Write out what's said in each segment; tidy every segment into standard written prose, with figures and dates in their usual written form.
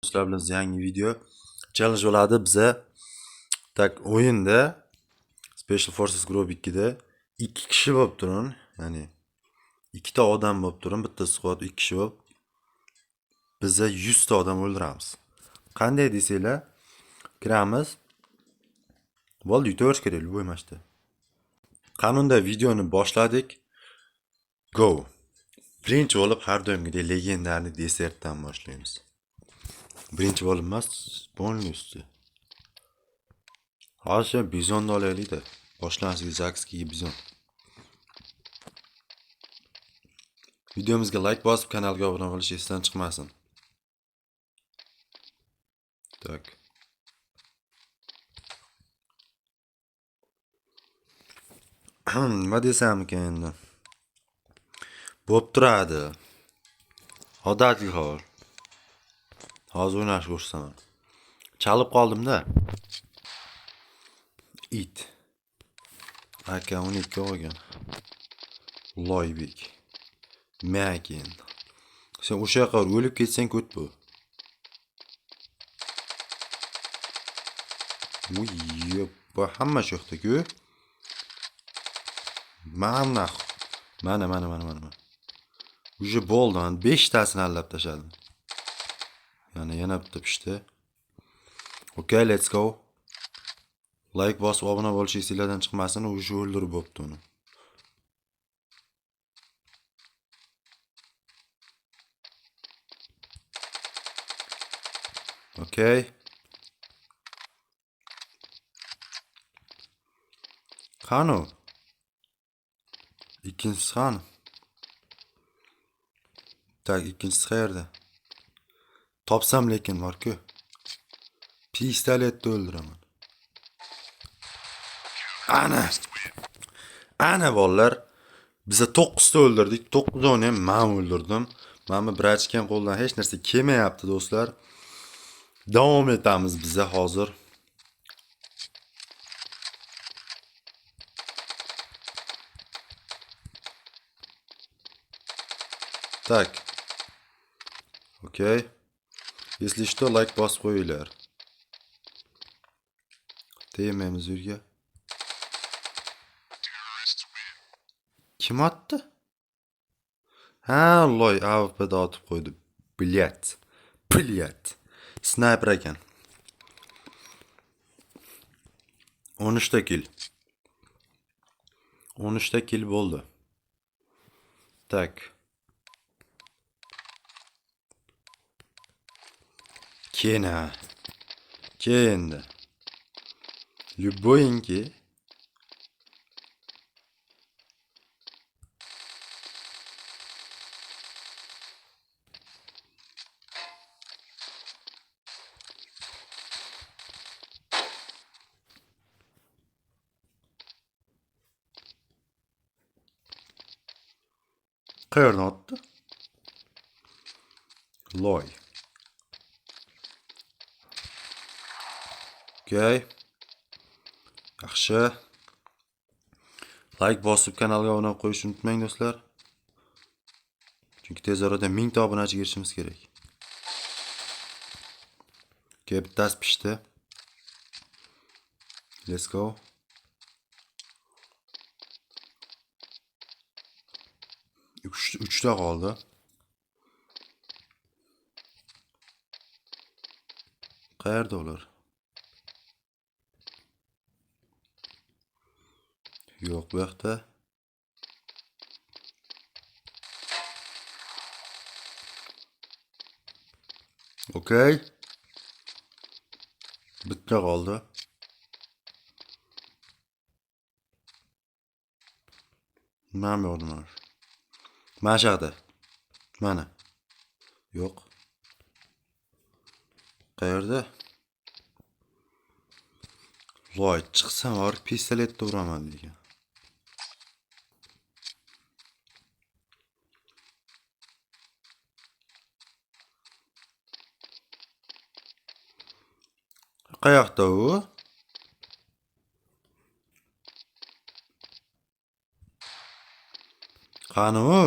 Sizlar bilan yangi video challenge bo'ladi. Biza tak o'yinda Special Forces Group 2da 2 kishi bo'lib turin, ya'ni 2 ta odam bo'lib turin, bitta squad 2 kishi bo'lib biza 100 ta odam o'ldiramiz. Qanday desanglar, kiramiz. Bo'ldi, yutaverish kerak bu mashta. Qanunda videoni boshladik. Go. Birinchi bo'lib har doimgidek legendarni desertdan boshlaymiz. Birinchi bo'lib emas, polniusti. Hozir bizonni olaylik-da. Boshlanishga Zakskiy bizon. Videomizga like bosib, kanalga obuna bo'lish esdan chiqmasin. Tak. Nima desam ekan endi? Bo'p turadi. Odatli hol. Hozir o'ynashga o'rsaman. Chalib qoldim-da. It. Aka 12 olgan. Loybek. Makin. Sen o'sha yoqqa o'lib ketsang ko't bu. Uy, bu hamma shu yoqda-ku. Mana. Uje bo'ldi, men 5 tasini allab tashladim. Yana bitta pishdi. Okay, let's go. Like bosib obuna bo'lish esingizdan chiqmasin, uje o'ldirib bo'pti uni. Okay. Qani? İkincisi qani? Tak, ikkinchisi qayerda? Topsam lekin bor-ku. Pistoletni o'ldiraman. Ana bolalar. Biza 9 ta o'ldirdik. 9 oni ham men o'ldirdim. Mana brachkan qo'ldan hech narsa kelmayapti do'stlar. Davom etamiz biza hozir. Так. Окей. Если что, лайк bosib qo'yinglar. Tegmaymiz yerga. Kim otdi? Ha, loy AWP'da otib qo'ydi. Bilyat. Sniper ekan. 13 ta kill. 13 ta kill bo'ldi. Tak. Kendi. Любойники. Qayerdan otdi? Loy. Okay. Yaxshi. Like bosib kanalga obuna qo'yishni unutmang do'stlar. Chunki tez orada 1000 ta obunachiga erishimiz kerak. Okay, bittasi pishdi. Let's go. Uchta qoldi. Qayerda ular? Yo'q bu yoqda. Okay. Bitta qoldi. Nima yo'qman? Mana shu yerda. Mana. Yo'q. Qayerda? Voy, chiqsam var pistoletni uraman degan. Qayoqda u? Qani u?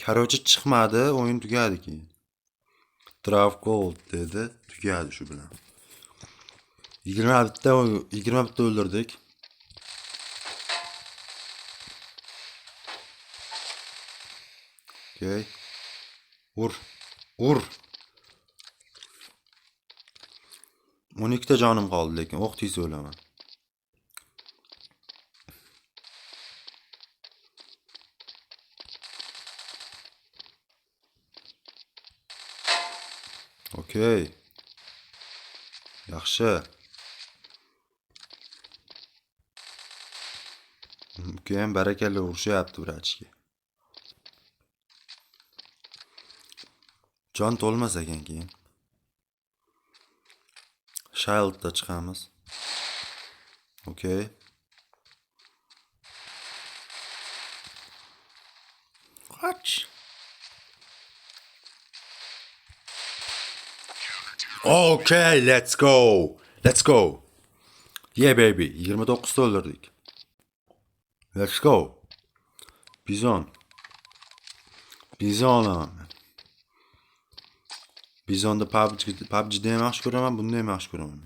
Короче chiqmadi, o'yin tugadi keyin. Traf gold dedi. Tugadi shu bilan. 20 bitta o'ldirdik. Okey. Ur. 12 ta jonim qoldi lekin o'q tiysa o'laman. Okey. Yaxshi. Keyin barakalla urushyapti vrachga. Jon to'lmas ekan keyin. Shieldda chiqamiz. Okey. Qoch. Okay, let's go. Yeah baby, 29 ta o'ldirdik. Let's go. Bizon olaman. Bizonda PUBG'da ham yaxshi ko'raman, bunda ham yaxshi ko'raman.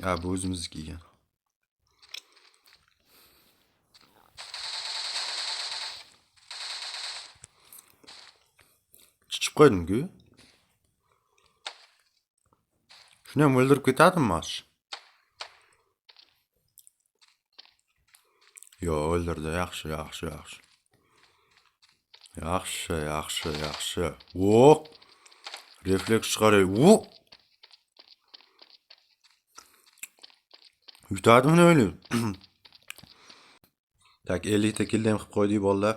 Ya bu o'zimizniki ekan. Chiqib qo'ydim-ku. Shuni ham o'ldirib ketadimmi osh? Yo, o'ldirdi. Yaxshi. O! Refleks chiqaray. O! Yutadimmi o'yli? Tak 50 ta kill ham qilib qo'ydik bolalar.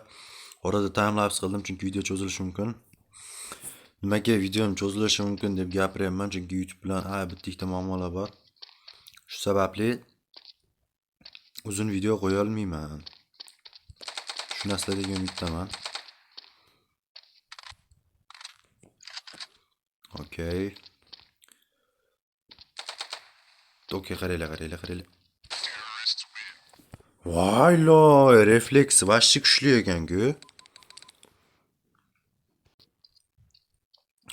Orada time lapse qildim chunki video cho'zilishi mumkin. Nimaga videom cho'zilishi mumkin deb gapiryapman chunki YouTube bilan bitta ikkita muammolar bor. Shu sababli uzun video qo'ya olmayman. Shu narsalarga umiddaman. Okey. Okey, qaraylar. Voy loy, refleks vashchi kuchli ekan-ku.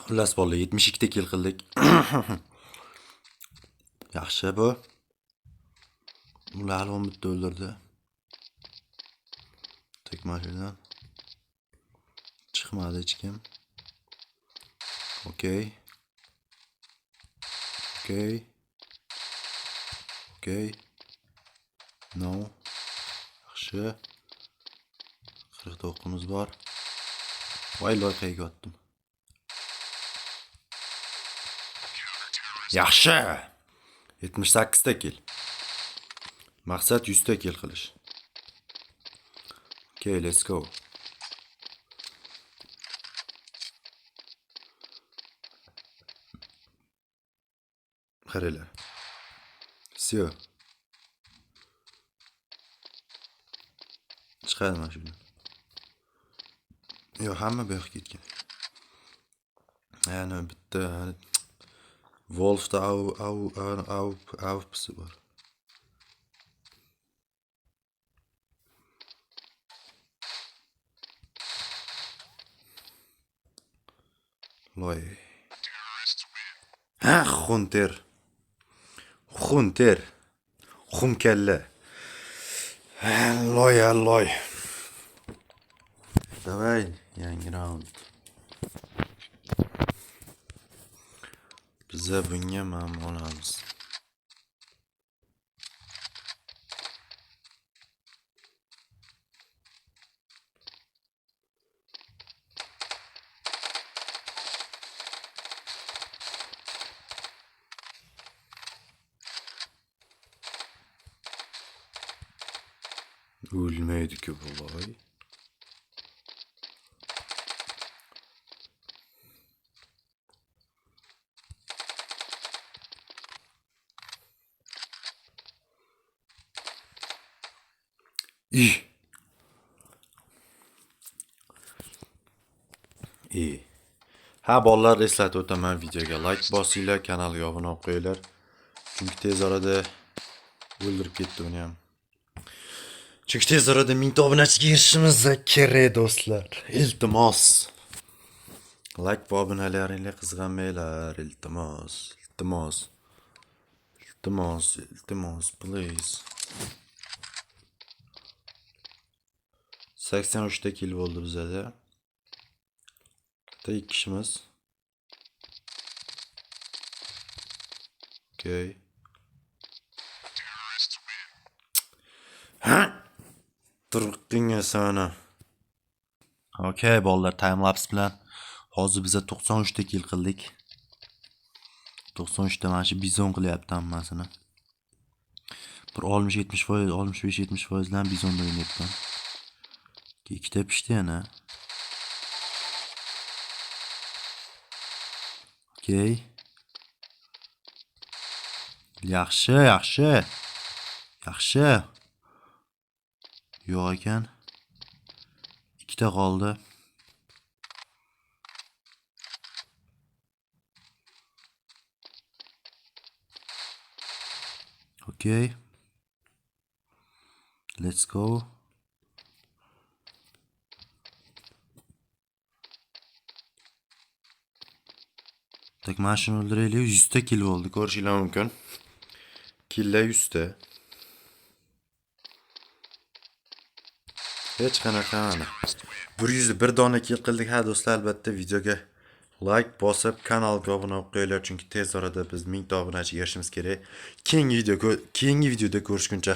Xullas bolalar 72 ta kill qildik. Yaxshi bu. Ular 10 bitta o'ldirdi. Tekmashidan chiqmadi hech kim. Okey. No. Yaxshi. 40 ta o'qimiz bor. Voy loyqaga otdim. Yaxshi. 78 ta kill. Maqsad 100 ta kill qilish. Okay, let's go. Qaranglar. Всё. Chiqarma shuni. Yo, hamma bu yoqqa ketgan. Yana bitta Wolf'da avpisi bor. Loy. Ha, Hunter. Xumkalla. Loy. Давай, yangi round. Biza bunga ham olamiz. Ölmeydi-ku bulay. İyi. Ha bolalar eslatib o'taman, videoga like bosinglar, kanalga obuna bo'lib qo'yinglar. Chunki tez orada o'ldirib ketdi uni ham. Chunki tez orada 1000 obunachiga erishishimiz kerak do'stlar. Iltimos. Like va obunalaringizga qizg'anmanglar, iltimos. Iltimos. Iltimos, iltimos, please. 83 ta kill bo'ldi bizda. Bitta 2 kishimiz. Okay. Ha? Turqinga sana. Okay, bolalar, time lapse bilan hozir biza 93 ta kill qildik. 93 ta mana shu bizon qilyapti hammasini. Bir 60-70%, 65-70% bilan bizonda o'ynayapman. Ikkita pishdi yana. Okay. Yaxshi, yaxshi. Yaxshi. Yo'q ekan. Ikkita qoldi. Okay. Let's go. Tak mana shuni o'ldiraylik. 100 ta kill bo'ldi, ko'rishinglar mumkin. Killlar 100 ta. Hech qanaqa mana. 101 dona kill qildik ha do'stlar, albatta videoga like bosib, kanalga obuna bo'lib qo'yinglar, chunki tez orada biz 1000 ta obunachiga erishimiz kerak. Keyingi videoda ko'rishguncha